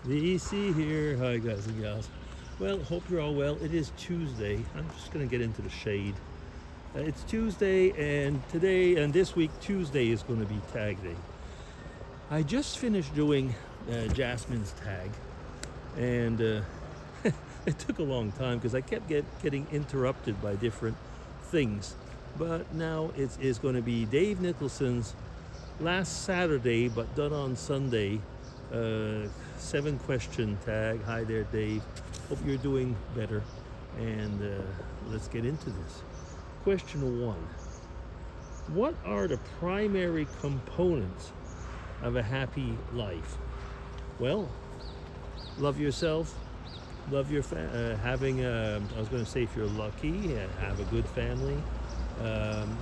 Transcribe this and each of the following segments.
The EC here. Hi, guys and gals. Well, hope you're all well. It is Tuesday. I'm just going to get into the shade. It's Tuesday, and today and this week, Tuesday is going to be Tag Day. I just finished doing Jasmine's tag, and it took a long time because I kept getting interrupted by different things. But now it is going to be Dave Nicholson's last Saturday, but done on Sunday. 7-question tag. Hi there, Dave. Hope you're doing better. And let's get into this. Question 1. What are the primary components of a happy life? Well, love yourself, love your having I was going to say, if you're lucky, have a good family,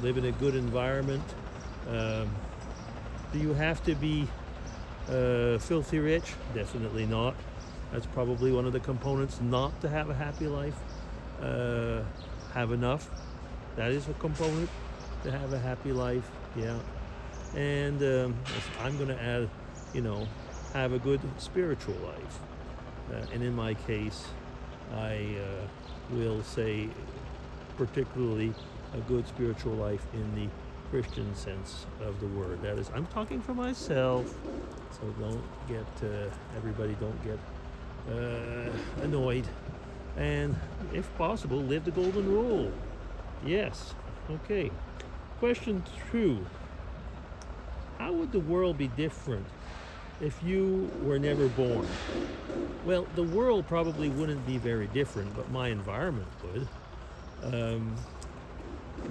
live in a good environment. Do you have to be filthy rich? Definitely not. That's probably one of the components not to have a happy life. Have enough. That is a component to have a happy life. Yeah. And I'm going to add, have a good spiritual life. And in my case, I will say particularly a good spiritual life in the Christian sense of the word. That is, I'm talking for myself, so everybody don't get annoyed. And if possible, live the golden rule. Yes. Okay. Question 2. How would the world be different if you were never born? Well, the world probably wouldn't be very different, but my environment would.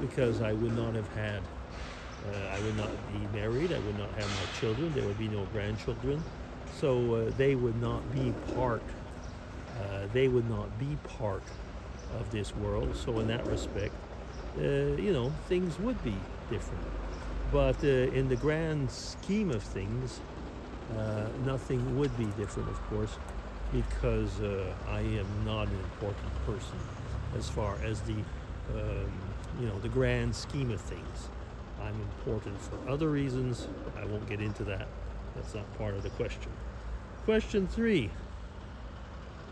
Because I would not have had I would not be married. I would not have my children. There would be no grandchildren. So they would not be part. They would not be part of this world. So in that respect, things would be different. But in the grand scheme of things, nothing would be different, of course, because I am not an important person as far as the grand scheme of things. I'm important for other reasons. I won't get into that. That's not part of the question. Question 3.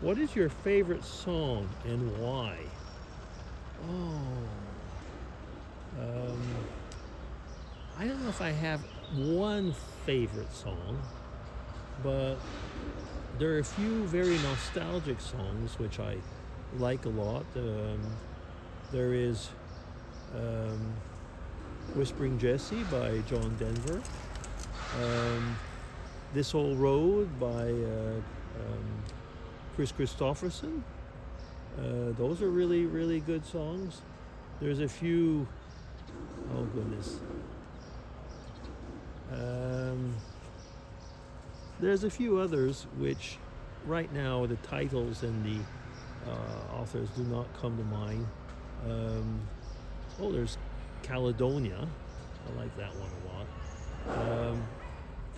What is your favorite song and why? I don't know if I have one favorite song, but there are a few very nostalgic songs which I like a lot. There is Whispering Jessie by John Denver. This Old Road by Chris Christopherson. Those are really, really good songs. There's a few, oh goodness. There's a few others which right now the titles and the authors do not come to mind. There's Caledonia. I like that one a lot.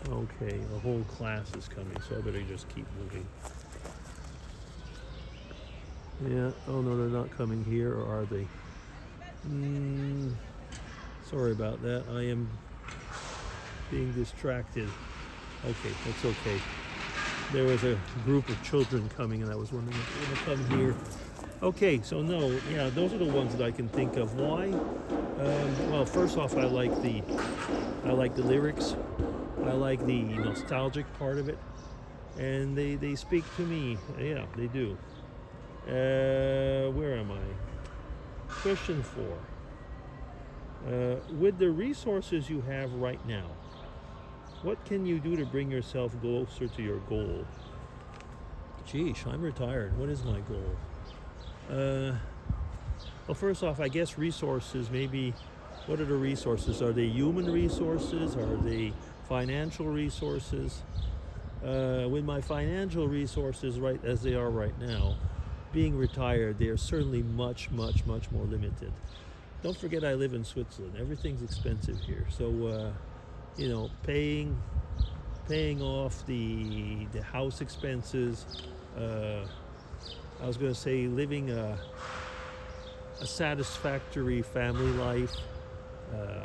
Okay, the whole class is coming, so I better just keep moving. Yeah, oh no, they're not coming here, or are they? Sorry about that. I am being distracted. Okay, that's okay. There was a group of children coming, and I was wondering if they were going to come here. Okay, so no, yeah, those are the ones that I can think of. Why? Well, first off, I like the lyrics. I like the nostalgic part of it, and they speak to me. Yeah, they do. Where am I? Question 4. With the resources you have right now, what can you do to bring yourself closer to your goal? Geesh, I'm retired. What is my goal? Well, first off, I guess resources, maybe, what are the resources? Are they human resources? Are they financial resources? With my financial resources right as they are right now, being retired, they are certainly much, much, much more limited. Don't forget I live in Switzerland. Everything's expensive here. So, paying off the house expenses, I was going to say living a satisfactory family life.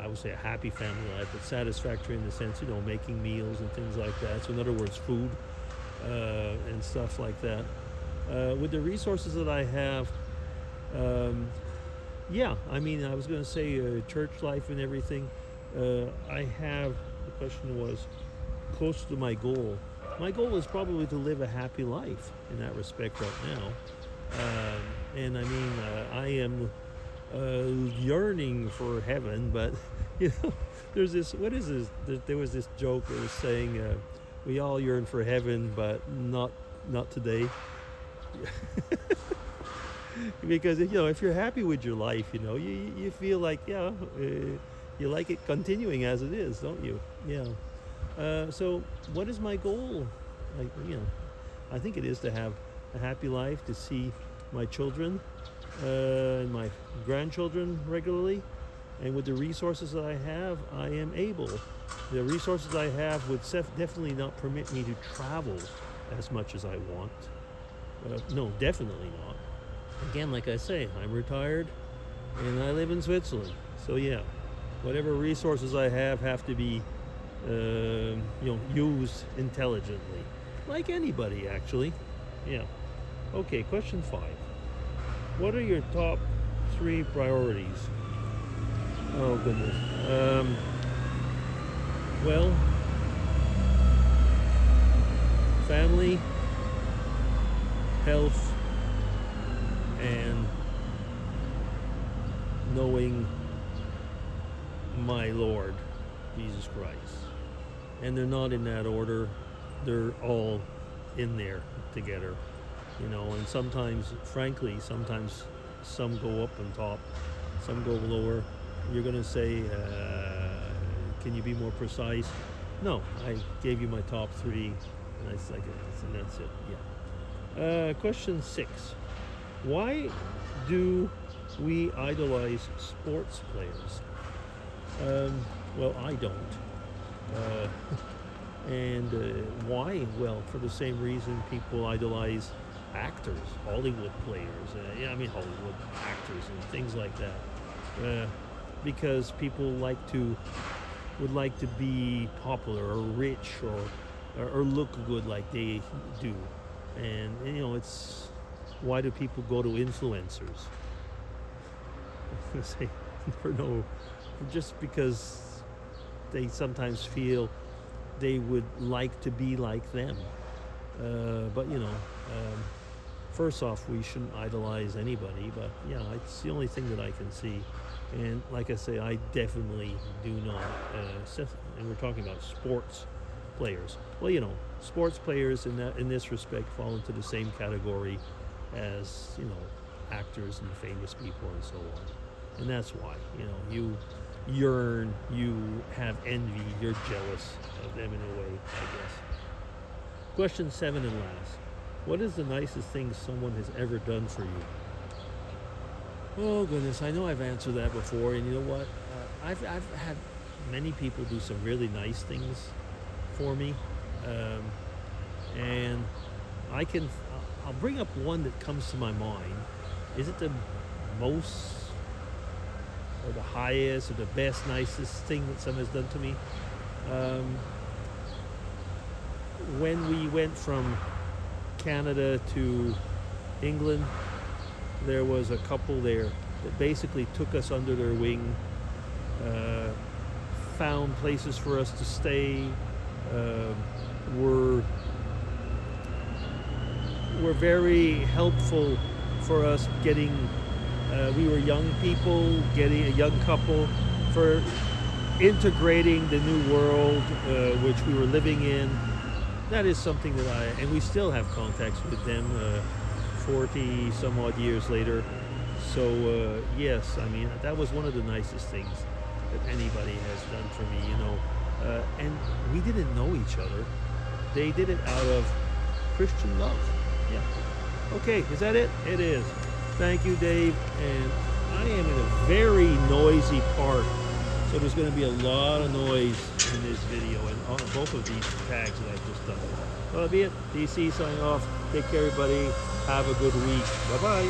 I would say a happy family life, but satisfactory in the sense, making meals and things like that. So in other words, food. and stuff like that. With the resources that I have, yeah, I mean, I was going to say church life and everything. I have, the question was, close to my goal. My goal is probably to live a happy life in that respect right now. And I mean, I am yearning for heaven, but you know, there's this. What is this? There was this joke that was saying, "We all yearn for heaven, but not today." Because you know, if you're happy with your life, you know, you feel like you like it continuing as it is, don't you? Yeah. So, what is my goal? Like, you know, I think it is to have a happy life, to see my children and my grandchildren regularly, and with the resources that I have, I am able. The resources I have would definitely not permit me to travel as much as I want. No, definitely not. Again, like I say, I'm retired and I live in Switzerland. So yeah, whatever resources I have to be, you know, used intelligently, like anybody actually. Yeah. Okay. Question 5. What are your top 3 priorities? Oh goodness. Well, family, health, and knowing my Lord Jesus Christ. And they're not in that order. They're all in there together, you know. And sometimes, frankly, sometimes some go up on top, some go lower. You're going to say, can you be more precise? No, I gave you my top 3, and that's it. Yeah. Question 6. Why do we idolize sports players? Well, I don't. And why? Well, for the same reason people idolize actors, Hollywood players. Yeah, I mean Hollywood actors and things like that. Because people would like to be popular or rich or look good like they do. And you know, it's why do people go to influencers? Say for no, just because they sometimes feel they would like to be like them. But you know, first off, we shouldn't idolize anybody. But yeah, it's the only thing that I can see. And like I say, I definitely do not. And we're talking about sports players. Well, you know, sports players in this respect fall into the same category as, you know, actors and famous people and so on. And that's why, you know, you yearn, you have envy, you're jealous of them in a way, I guess. Question 7 and last. What is the nicest thing someone has ever done for you? Oh goodness, I know I've answered that before, and you know what? I've had many people do some really nice things for me, and I'll bring up one that comes to my mind. Is it the most or the highest or the best, nicest thing that someone has done to me? When we went from Canada to England, there was a couple there that basically took us under their wing, found places for us to stay, were very helpful for us getting, we were young people, getting a young couple, for integrating the new world which we were living in. That is something that and we still have contacts with them 40 some odd years later. So yes, I mean, that was one of the nicest things that anybody has done for me, you know. And we didn't know each other. They did it out of Christian love. Yeah. Okay, is that it? It is. Thank you, Dave. And I am in a very noisy park, so there's going to be a lot of noise in this video and on both of these tags that I've just done. Well, that'll be it. DC signing off. Take care, everybody. Have a good week. Bye-bye.